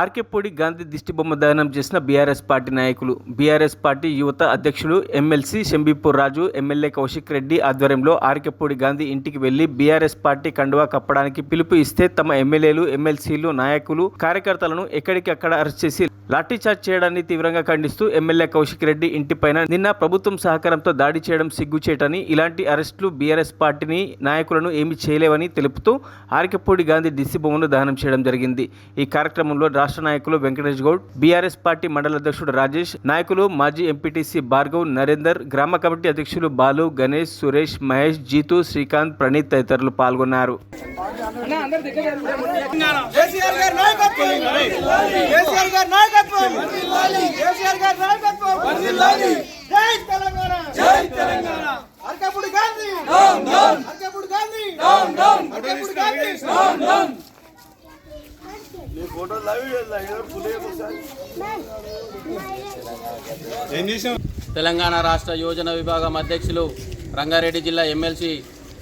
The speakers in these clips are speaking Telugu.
ఆర్కేపూడి గాంధీ దిష్టిబొమ్మ దహనం చేసిన బీఆర్ఎస్ పార్టీ నాయకులు. బీఆర్ఎస్ పార్టీ యువత అధ్యక్షులు ఎమ్మెల్సీ షంబీపూర్ రాజు, ఎమ్మెల్యే కౌశిక్ రెడ్డి ఆధ్వర్యంలో ఆర్కేపూడి గాంధీ ఇంటికి వెళ్లి బీఆర్ఎస్ పార్టీ కండువా కప్పడానికి పిలుపు ఇస్తే తమ ఎమ్మెల్యేలు, ఎమ్మెల్సీలు, నాయకులు, కార్యకర్తలను ఎక్కడికక్కడ అరెస్ట్ చేసి లాఠీచార్జ్ చేయడాన్ని తీవ్రంగా ఖండిస్తూ ఎమ్మెల్యే కౌశిక్ రెడ్డి ఇంటిపైన నిన్న ప్రభుత్వం సహకారంతో దాడి చేయడం సిగ్గుచేటని, ఇలాంటి అరెస్టులు బీఆర్ఎస్ పార్టీని, నాయకులను ఏమీ చేయలేవని తెలుపుతూ ఆర్కేపూడి గాంధీ దిష్టిబొమ్మను దహనం చేయడం జరిగింది. ఈ కార్యక్రమంలో రాష్ట్ర నాయకులు వెంకటేష్ గౌడ్, బీఆర్ఎస్ పార్టీ మండల అధ్యక్షుడు రాజేష్, నాయకులు మాజీ ఎంపీటీసీ భార్గవ్, నరేందర్, గ్రామ కమిటీ అధ్యక్షులు బాలు, గణేష్, సురేష్, మహేష్, జీతు, శ్రీకాంత్, ప్రణీత్ తదితరులు పాల్గొన్నారు. తెలంగాణ రాష్ట్ర యోజన విభాగం అధ్యక్షులు రంగారెడ్డి జిల్లా ఎమ్మెల్సీ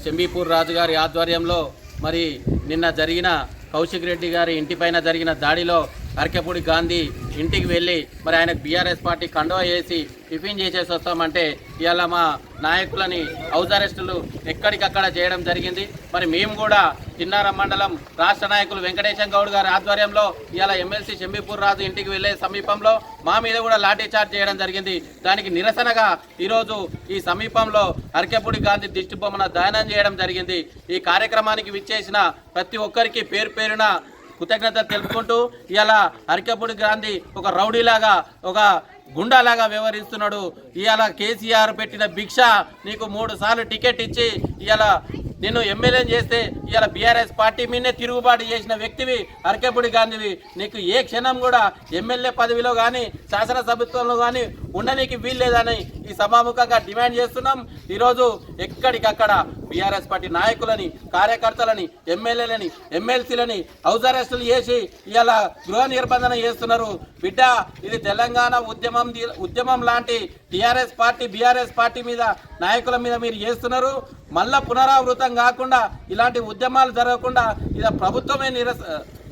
షంబీపూర్ రాజు గారి ఆధ్వర్యంలో మరి నిన్న జరిగిన కౌశిక్ రెడ్డి గారి ఇంటిపైన జరిగిన దాడిలో ఆర్కేపూడి గాంధీ ఇంటికి వెళ్ళి మరి ఆయనకు బీఆర్ఎస్ పార్టీ కండువా వేసి టిఫిన్ చేసేసి వస్తామంటే ఇవాళ మా నాయకులని హౌస్ అరెస్టులు ఎక్కడికక్కడ చేయడం జరిగింది. మరి మేము కూడా చిన్నారం మండలం రాష్ట్ర నాయకులు వెంకటేశం గౌడ్ గారి ఆధ్వర్యంలో ఇవాళ ఎమ్మెల్సీ షంబీపూర్ రాజు ఇంటికి వెళ్ళే సమీపంలో మా మీద కూడా లాఠీ చార్జ్ చేయడం జరిగింది. దానికి నిరసనగా ఈరోజు ఈ సమీపంలో ఆర్కేపూడి గాంధీ దిష్టిబొమ్మను దహనం చేయడం జరిగింది. ఈ కార్యక్రమానికి విచ్చేసిన ప్రతి ఒక్కరికి పేరు పేరున కృతజ్ఞతలు తెలుపుకుంటూ ఇవాళ ఆర్కేపూడి గాంధీ ఒక రౌడీలాగా, ఒక గుండాలాగా వ్యవహరిస్తున్నాడు. ఇవాళ కేసీఆర్ పెట్టిన భిక్ష నీకు 3 సార్లు టికెట్ ఇచ్చి ఇవాళ నిన్ను ఎమ్మెల్యేని చేస్తే ఇవాళ బీఆర్ఎస్ పార్టీ మీదనే తిరుగుబాటు చేసిన వ్యక్తివి ఆర్కేపూడి గాంధీవి. నీకు ఏ క్షణం కూడా ఎమ్మెల్యే పదవిలో కానీ శాసనసభ్యత్వంలో కానీ ఉండనీకి వీల్లేదని ఈ సభాముఖంగా డిమాండ్ చేస్తున్నాం. ఈరోజు ఎక్కడికక్కడ బీఆర్ఎస్ పార్టీ నాయకులని, కార్యకర్తలని, ఎమ్మెల్యేలని, ఎమ్మెల్సీలని హౌస్ అరెస్టులు చేసి ఇవాళ గృహ నిర్బంధన చేస్తున్నారు. బిడ్డ, ఇది తెలంగాణ ఉద్యమం లాంటి టీఆర్ఎస్ పార్టీ, బీఆర్ఎస్ పార్టీ మీద, నాయకుల మీద మీరు చేస్తున్నారు. మళ్ళా పునరావృతం కాకుండా ఇలాంటి ఉద్యమాలు జరగకుండా ఇది ప్రభుత్వమే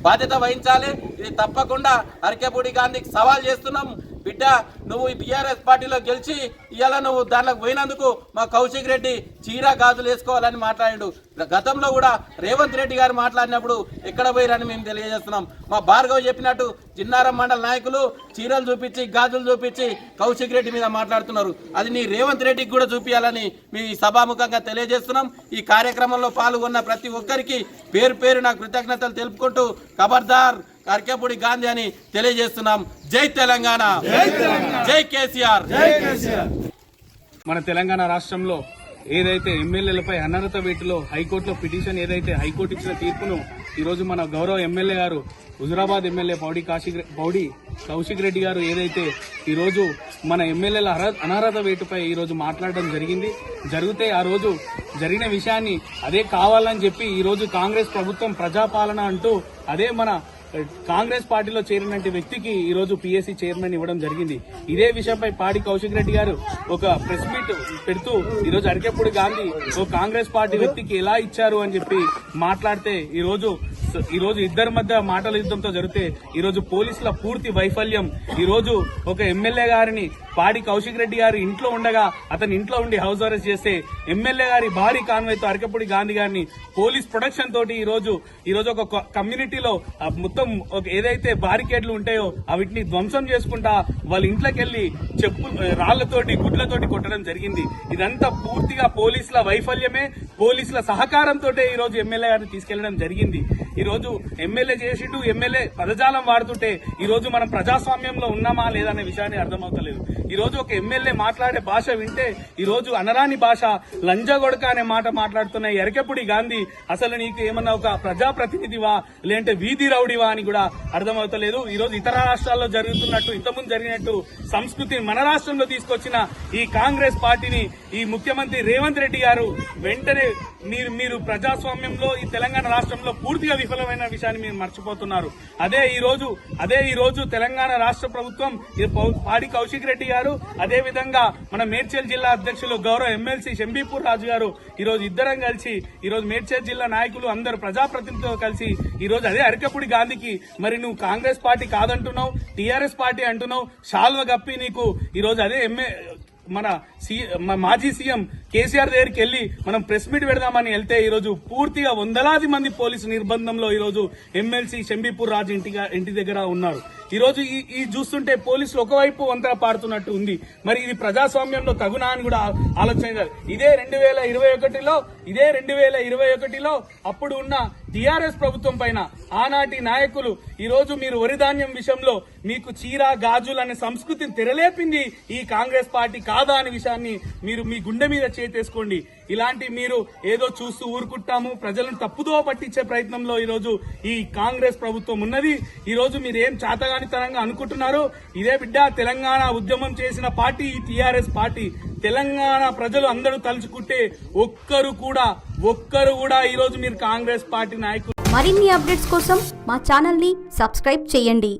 బాధ్యత వహించాలి. ఇది తప్పకుండా ఆర్కేపూడి గాంధీకి సవాల్ చేస్తున్నాం. బిడ్డ, నువ్వు ఈ బీఆర్ఎస్ పార్టీలో గెలిచి ఇవాళ నువ్వు దాంట్లోకి పోయినందుకు మా కౌశిక్ రెడ్డి చీరా గాజులు వేసుకోవాలని మాట్లాడాడు. గతంలో కూడా రేవంత్ రెడ్డి గారు మాట్లాడినప్పుడు ఎక్కడ పోయిరని మేము తెలియజేస్తున్నాం. మా భార్గవ్ చెప్పినట్టు చిన్నారం మండల నాయకులు చీరలు చూపించి, గాజులు చూపించి కౌశిక్ రెడ్డి మీద మాట్లాడుతున్నారు. అది నీ రేవంత్ రెడ్డికి కూడా చూపించాలని మీ సభాముఖంగా తెలియజేస్తున్నాం. ఈ కార్యక్రమంలో పాల్గొన్న ప్రతి ఒక్కరికి పేరు పేరున కృతజ్ఞతలు తెలుపుకుంటూ ఖబర్దార్ ఆర్కేపూడి గాంధీ అని తెలియజేస్తున్నాం. జై తెలంగాణ, జై కేసీఆర్. మన తెలంగాణ రాష్ట్రంలో ఏదైతే ఎమ్మెల్యేలపై అనర్హత వేటులో హైకోర్టులో పిటిషన్, ఏదైతే హైకోర్టు ఇచ్చిన తీర్పును ఈరోజు మన గౌరవ ఎమ్మెల్యే గారు, హుజురాబాద్ ఎమ్మెల్యే పౌడి కౌశిక్ రెడ్డి గారు ఏదైతే ఈరోజు మన ఎమ్మెల్యేల అనర్హత వేటుపై ఈరోజు మాట్లాడడం జరిగితే ఆ రోజు జరిగిన విషయాన్ని అదే కావాలని చెప్పి ఈరోజు కాంగ్రెస్ ప్రభుత్వం ప్రజాపాలన అంటూ అదే మన కాంగ్రెస్ పార్టీలో చేరినటువంటి వ్యక్తికి ఈరోజు పిఎస్సి చైర్మన్ ఇవ్వడం జరిగింది. ఇదే విషయంపై పాడి కౌశిక్ రెడ్డి గారు ఒక ప్రెస్ మీట్ పెడుతూ ఈరోజు ఆర్కేపూడి గాంధీ ఓ కాంగ్రెస్ పార్టీ వ్యక్తికి ఎలా ఇచ్చారు అని చెప్పి మాట్లాడితే ఈరోజు ఇద్దరి మధ్య మాటల యుద్ధంతో జరిగితే ఈరోజు పోలీసుల పూర్తి వైఫల్యం. ఈరోజు ఒక ఎమ్మెల్యే గారిని పాడి కౌశిక్ రెడ్డి గారు ఇంట్లో ఉండగా అతని ఇంట్లో ఉండి హౌస్ అరెస్ట్ చేస్తే ఎమ్మెల్యే గారి భారీ కాన్వాయ్తో ఆర్కేపూడి గాంధీ గారిని పోలీస్ ప్రొటెక్షన్ తోటి ఈరోజు ఒక కమ్యూనిటీలో మొత్తం ఏదైతే బారికేడ్లు ఉంటాయో వీటిని ధ్వంసం చేసుకుంటా వాళ్ళ ఇంట్లోకి వెళ్లి రాళ్లతోటి, గుడ్లతోటి కొట్టడం జరిగింది. ఇదంతా పూర్తిగా పోలీసుల వైఫల్యమే, పోలీసుల సహకారంతో ఈరోజు ఎమ్మెల్యే గారిని తీసుకెళ్లడం జరిగింది. ఈరోజు ఎమ్మెల్యే చేసిండు, ఎమ్మెల్యే పదజాలం వాడుతుంటే ఈరోజు మనం ప్రజాస్వామ్యంలో ఉన్నామా లేదనే విషయాన్ని అర్థమవుతలేదు. ఈరోజు ఒక ఎమ్మెల్యే మాట్లాడే భాష వింటే ఈరోజు అనరాని భాష, లంజగొడక అనే మాట మాట్లాడుతున్న ఆర్కేపూడి గాంధీ అసలు నీకు ఏమన్నా ఒక ప్రజాప్రతినిధివా లేదంటే వీధి రౌడివా అని కూడా అర్థమవుతలేదు. ఈరోజు ఇతర రాష్ట్రాల్లో జరుగుతున్నట్టు, ఇంతకుముందు జరిగినట్టు సంస్కృతిని మన రాష్ట్రంలో తీసుకొచ్చిన ఈ కాంగ్రెస్ పార్టీని ఈ ముఖ్యమంత్రి రేవంత్ రెడ్డి గారు వెంటనే మీరు ప్రజాస్వామ్యంలో ఈ తెలంగాణ రాష్ట్రంలో పూర్తిగా విఫలమైన విషయాన్ని మీరు మర్చిపోతున్నారు. అదే ఈ రోజు తెలంగాణ రాష్ట్ర ప్రభుత్వం పాడి కౌశిక్ రెడ్డి గారు, అదే విధంగా మన మేడ్చల్ జిల్లా అధ్యక్షులు గౌరవ ఎమ్మెల్సీ షంబీపూర్ రాజు గారు ఈరోజు ఇద్దరం కలిసి ఈరోజు మేడ్చల్ జిల్లా నాయకులు అందరూ ప్రజాప్రతినిధులతో కలిసి ఈ రోజు అదే అరకపూడి గాంధీకి మరి నువ్వు కాంగ్రెస్ పార్టీ కాదంటున్నావు, టీఆర్ఎస్ పార్టీ అంటున్నావు, శాల్వ గప్పి నీకు ఈ రోజు అదే మన మాజీ సీఎం కేసీఆర్ దగ్గరికి వెళ్లి మనం ప్రెస్ మీట్ పెడదామని వెళ్తే ఈ రోజు పూర్తిగా వందలాది మంది పోలీసు నిర్బంధంలో ఈ రోజు ఎమ్మెల్సీ షంబీపూర్ రాజు ఇంటి దగ్గర ఉన్నారు. ఈ రోజు ఈ చూస్తుంటే పోలీసులు ఒకవైపు వంతర పాడుతున్నట్టు ఉంది. మరి ఇది ప్రజాస్వామ్యంలో తగునా అని కూడా ఆలోచించాలి. ఇదే 2021లో అప్పుడు ఉన్న టీఆర్ఎస్ ప్రభుత్వం పైన ఆనాటి నాయకులు ఈ రోజు మీరు వరిధాన్యం విషయంలో మీకు చీర గాజులు అనే సంస్కృతిని తెరలేపింది ఈ కాంగ్రెస్ పార్టీ కాదా అనే విషయాన్ని మీరు మీ గుండె మీద చేతేసుకోండి. ఇలాంటి మీరు ఏదో చూస్తూ ఊరుకుంటాము ప్రజలను తప్పుదో పట్టించే ప్రయత్నంలో ఈ రోజు ఈ కాంగ్రెస్ ప్రభుత్వం ఉన్నది. ఈ రోజు మీరు ఏం చాతగానితనంగా అనుకుంటున్నారు? ఇదే బిడ్డ తెలంగాణ ఉద్యమం చేసిన పార్టీ ఈ టీఆర్ఎస్ పార్టీ. తెలంగాణ ప్రజలు అందరూ తలుచుకుంటే ఒక్కరు కూడా ఈ రోజు మీరు కాంగ్రెస్ పార్టీ నాయకులు. మరిన్ని అప్డేట్స్ కోసం మా ఛానల్ ని సబ్స్క్రైబ్ చేయండి.